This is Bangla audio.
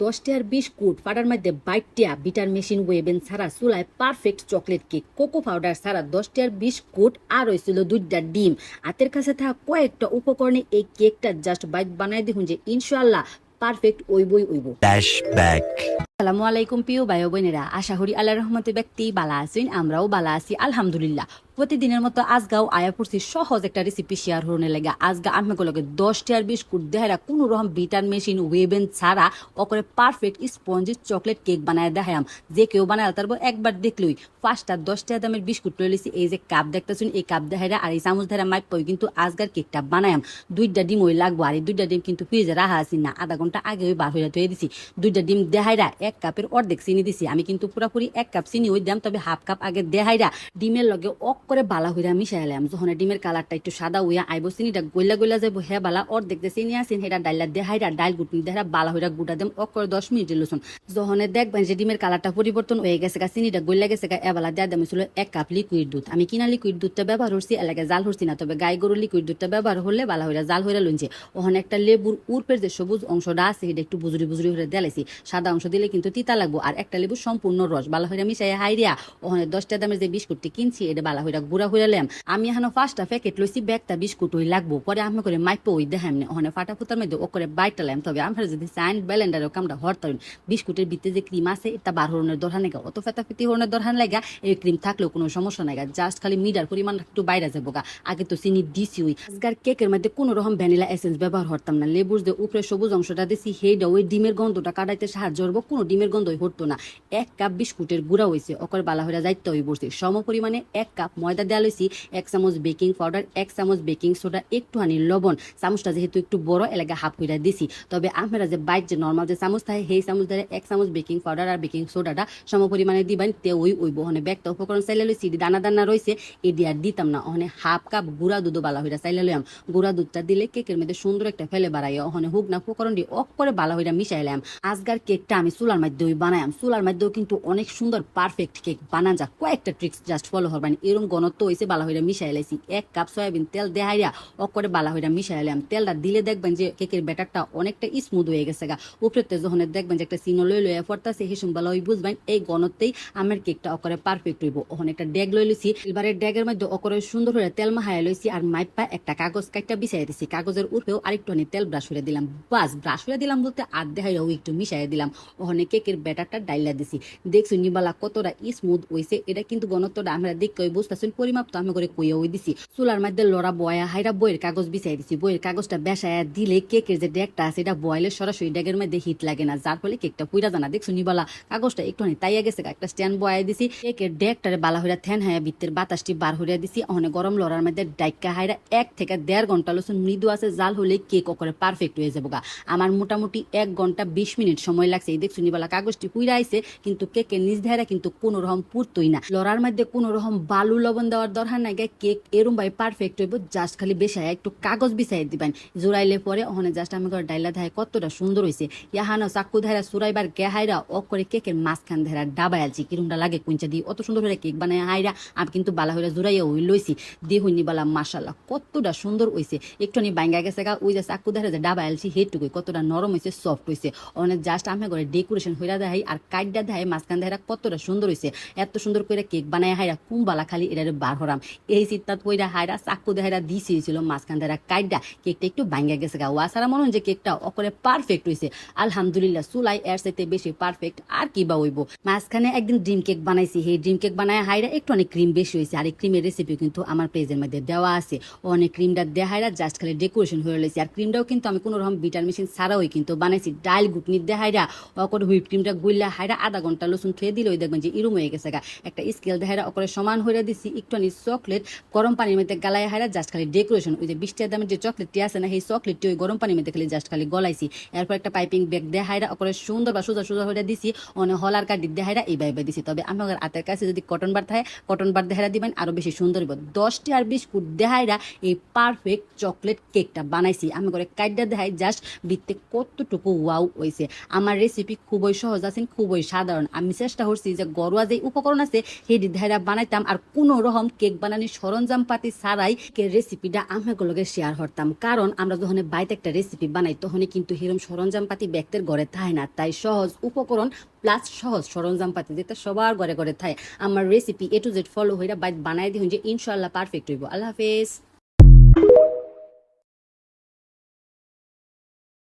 10 বিস্কুট ফাটার মধ্যে 22 বিটার মেশিন ওয়েবেন ছাড়া চুলায় perfect chocolate cake cocoa powder ছাড়া 10 বিস্কুট আর হয়েছিল 2টা ডিম হাতের কাছে থাকা কয়েকটা উপকরণে এই কেকটা জাস্ট বাইট বানাই দেখুন যে ইনশাআল্লাহ পারফেক্ট ওইবই ওইব। আসসালামু আলাইকুম প্রিয় ভাই বোনেরা, আশা করি আল্লাহর রহমতে ব্যক্তি বালা আছেন, আমরাও বালা আছি আলহামদুলিল্লাহ। প্রতিদিনের মতো আজগাও আয়া পড়ছি সহজ একটা রেসিপি শেয়ার হতে লাগে। আজগা আমি লগে 10 বিস্কুট দেহারা কোনো রকম বিটার মেশিন ওয়েবেন ছাড়া ওকরে পারফেক্ট স্পঞ্জি চকলেট কেক বানায় দেখাম। যে কেউ বানায় তারপর একবার দেখলই ফার্স্টটা 10 দামের বিস্কুট লই লিছি। এই যে কাপ দেখতেছেন এই কাপ দেহারা আর এই চামচ ধারা মাইপ কিন্তু আজগার কেকটা বানায়াম। 2টা ডিম ওই লাগবো আর এই 2টা ডিম কিন্তু ফ্রিজে রাখা আছি না, আধা ঘন্টা আগে ওই বার হইয়া ধুয়ে দিছি। 2টা ডিম দেহাইরা 1 কাপের অর্ধেক চিনি দিছি। আমি কিন্তু পুরাপুরি 1 কাপ চিনি ওই দাম, তবে হাফ কাপ আগে দেহাইরা ডিমের লগে করে বালা হইরা মিশাইলাম। যখন ডিমের কালারটা একটু সাদা হইয়া আইব চিনিটা গইলা গইলা যাবো হে বালা অর্ধেক যে চিনি আছেন সেটা ডাইলা দেহাইরা ডাইল গুটনি দেহারা বালা হইরা গুটা দেম করে 10 মিনিট লুসুন। যখন দেখবেন যে ডিমের কালারটা পরিবর্তন হয়ে গেছে, চিনিটা গইলা গেছে, এবেলা দেয়া দাম ছিল 1 কাপ লিকুইড দুধ। আমি কিনা লিকুইড দুধটা ব্যবহার করছি, এলাকায় জাল হচ্ছি না, তবে গাই গরুর লিকুইড দুধটা ব্যবহার হলে বালা হইরা জাল হইরা লুনছে। ওখানে একটা লেবুর উর্পের যে সবুজ অংশটা আছে সেটা একটু বুজুরি বুজুরি হয়ে দেলাইছি। সাদা অংশ দিলে কিন্তু তিতা লাগবো, আর একটা লেবু সম্পূর্ণ রস বালা হইরা মিশাই হাইরিয়া ওখানে 10টা দামের যে বিস্কুটটি কিনছি এটা বালা হইরা গুড়া হইরালাম। আমি এখানে ফার্স্টটা প্যাকেট লইছি, ব্যাগটা বিস্কুট ওই লাগবো, পরে আমি করে মাইপো ওই দেখাম না ওখানে ফাটা ফুটার মধ্যে ও করে বাইটালাম। তবে আমরা যদি চাইন ব্যালেন্ডারের কামটা হরতাম, বিস্কুটের ভিতরে যে ক্রিম আছে এটা বার হরণের দরকার নেই, অত ফেতাফেতি হরণের দরকার লাগা। এই ক্রিম থাকলেও কোনো সমস্যা নাই, জাস্ট খালি মিডার পরিমাণ একটু বাইরে যাবো গা। আগে তো চিনি দিছি ওই আজকার কেকের মধ্যে কোনো রকম ভ্যানিলা এসেন্স ব্যবহার হরতাম না। লেবুর যে উপরে সবুজ অংশটা দিছি সেইটা ওই ডিমের গন্ধটা কাটাইতে সাহায্য করবো, কোনো ডিমের গন্ধ হতো না। 1 কাপ বিস্কুটের গুঁড়া হয়েছে ওকর বালা হইরা যাইতে হয়ে পড়ছে। সম পরিমাণে 1 কাপ ময়দা দেওয়া লইছি, 1 চামচ বেকিং পাউডার, 1 চামচ বেকিং সোডা, একটুখানি লবণ। চামচটা যেহেতু একটু বড় এলাকা হাফ হইরা দিছি। তবে আমরা যে বাইট যে নর্মাল যে চামচ থাকে সেই চামচ ধরে 1 চামচ বেকিং পাউডার আর বেকিং সোডাটা সম পরিমাণে দিবেন, তে ওই ওইব। ওখানে ব্যাগটা উপকরণ চাইলে লইছি, দানা দানা রয়েছে এডি আর দিতাম না। ওখানে হাফ কাপ গুঁড়া দুধ বালা হইরা চাইলে লইয়াম। গুঁড়া দুধটা দিলে কেকের মধ্যে সুন্দর একটা ফেলে বাড়াইয়া ওখানে হুক না উপকরণ দিয়ে করে বালা হইরা মিশাইলাম। আজকার কেকটা আমি চুলার মধ্যে বানায়াম। চুলার মধ্যেও কিন্তু অনেক সুন্দর পারফেক্ট কেক বানান যা। কয়েকটা ট্রিক্স জাস্ট ফলো করবেন। এরকম ঘনত্ব হয়েছে বালা হইরা মিশাই লাইছি। 1 কাপ সয়াবিন তেল দেহাইয়া করে বালা হইরা মিশাইলাম। তেলটা দিলে দেখবেন যে কেকের ব্যাটারটা অনেকটা স্মুথ হয়ে গেছে গা। উপরেতে যখন দেখবেন যে একটা সিনো লই লইয়া পড়তাছে হিসুম বালা ওই বুঝবেন এই ঘনত্বেই আমার কেকটা করে পারফেক্ট হইব। ওখানে একটা ড্যাগ লই লইছি, এবারে ড্যাগের মধ্যে করে সুন্দর হয়ে তেল মাহাই লইছি আর মাইপা একটা কাগজ কাটটা বিছাই দিছি। কাগজের উপরেও আরেকটুখানি তেল ব্রাশ করে দিলাম। বাস ব্রাশ করে দিলাম বলতে আর দেহাইরাও একটু মিশাই দিলাম। ওখানে কেকের ব্যাটারটা ডাইলা দিছি। দেখছি নিবালা কতটা স্মুথ হইছে। এটা কিন্তু ঘনত্বটা আমরা দেখতে বুঝতেছেন, পরিমাপ তো আমি করে কইয়া ওই দিছি। চুলার মধ্যে লড়া বয়া হাইরা বইয়ের কাগজ বিছাই দিছি। বইয়ের কাগজটা বেসায়া দিলে কেকের যে ডেকটা আছে এটা বয়েলের সরাসরি ডেকের মধ্যে হিট লাগে না, যার ফলে কেকটা পুইরা জানা। দেখছো নিবালা কাগজটা একটুখানি তাইয়া গেছে। একটা স্ট্যান্ড বয়াই দিছি, কেকের ডেকটারে বালা হইরা থ্যান হাইয়া ভিতরের বাতাসটি বার হইয়া দিছি। ওখানে গরম লড়ার মধ্যে ডাইকা হাইরা 1 থেকে 1.5 ঘন্টা লসুন মৃদু আছে জাল হলে কেক করে পারফেক্ট হয়ে যাবো গা। আমার মোটামুটি 1 ঘন্টা 20 মিনিট সময় লাগছে। এই দেখছো নিবালা কাগজটি পুইরা আইছে, কিন্তু কেকের নিচ ধারা কিন্তু কোনো রকম পুরতই না। লড়ার মধ্যে কোনো রকম বালু লবণ দেওয়ার দরকার নাই, কেক এরম ভাই পারফেক্ট হইব। জাস্ট খালি বেসায় একটু কাগজ বিছাই দিবেন, জোড়াইলে পরে ওখানে জাস্ট আমি করে ডাইলা ধায় কতটা সুন্দর হয়েছে। ইয়াহানো চাকু ধারা সুরাইবার গেহাইরা করে কেকের মাঝখান ধারা ডাবাই আলছি কিরমটা লাগে কুঞ্চা দিয়ে অত সুন্দর হয়ে কেক বানায় হাইরা। আমি কিন্তু বালা হইরা জোড়াইয়া ওই লইছি দিয়ে হইনি বালা মাশাল্লাহ কতটা সুন্দর হয়েছে। একটুখানি বাইঙ্গা গেছে গা, ওই যে চাকু ধারা যে ডাবাই আলছি হেটুকুই কতটা নরম হয়েছে, সফট হয়েছে। অনেক জাস্ট আমি করে ডেকোরেশন হইরা দেয় আর কাইডা দেয় মাঝখান ধারা কতটা সুন্দর হয়েছে। এত সুন্দর করে কেক বানায় হাইরা কুম্বালা খালি এটারে বার হরাম এই চিত্তাত কইরা হাইরা চাকু দেহাইরা দিয়েছিল মাঝখান ধারা কাইডা কেকটা একটু ভাঙ্গা গেছে গা। ওয়াসারা মনে হয় যে কেকটা অকরে পারফেক্ট হয়েছে। আলহামদুলিল্লাহ চুলাই এর সাথে বেশি পারফেক্ট আর কি বা হইব। মাঝখানে একদিন ড্রিম কেক বানাইছি, সেই ড্রিম কেক বানায় হাইরা একটু অনেক ক্রিম বেশি হয়েছে। আর এই ক্রিমের রেসিপি কিন্তু আমার পেজের মধ্যে দেওয়া আছে। অনেক ক্রিমটা দেহাইরা জাস্ট খালি ডেকোরেশন হয়ে রয়েছে। আর ক্রিমটাও কিন্তু আমি কোনো রকম বিটার মেশিন ছাড়াই কিন্তু বানাইছি। ডাইল গুটনি দেহাইরা অকরে হুইপ ক্রিমটা গুইলা হাইরা আধা ঘন্টা লসুন থুয়ে দিলে ওই দেখবেন যে ইরুম হয়ে গেছে গা। একটা স্কেল দেহাইরা অকরে সমান হয়ে দিছি। একটুখানি চকলেট গরম পানির মধ্যে গালায় হাইরা জাস্ট খালি ডেকোরেশন। ওই যে 20 টাকা দামের যে চকলেটটি আছে না সেই চকলেটটি ওই গরম পানির মধ্যে খালি জাস্ট খালি গলাইছি। এরপর একটা পাইপিং ব্যাগ দেহাইরা অকরে সুন্দর বা সোজা সোজা হয়ে দিছি। অনেক হলার কাটি দেহাইরা এই বাইবে দিছি। তবে আমার হাতের কাছে যদি কটন বার থাকে কটন বার দেহাইরা দিবেন আরো বেশি সুন্দর হইব। 10 বিস্কুট দেহাইরা এই পারফেক্ট চকলেট কেকটা বানাইছি। আমি করে কাইডা দেখাই জাস্ট বিতে কতটুকু ওয়াও হয়েছে। আমার রেসিপি খুব খুবই সহজ আছেন, খুবই সাধারণ। আমি চেষ্টা করছি যে ঘরোয়া যে উপকরণ আছে সেটি ধারা বানাইতাম, আর কোনো রকম কেক বানানোর সরঞ্জাম পাতি ছাড়াই রেসিপিটা আমাগুলোকে শেয়ার করতাম। কারণ আমরা যখন বাইরে একটা রেসিপি বানাই তখন কিন্তু হিরম সরঞ্জাম পাতি ব্যক্তির ঘরে থাকে না, তাই সহজ উপকরণ প্লাস সহজ সরঞ্জাম পাতি যেটা সবার ঘরে ঘরে থাকে। আমার recipe A to Z follow হইরা বাইরে বানাই দিন যে ইনশাল্লাহ পারফেক্ট হইব। আল্লাহ হাফেজ।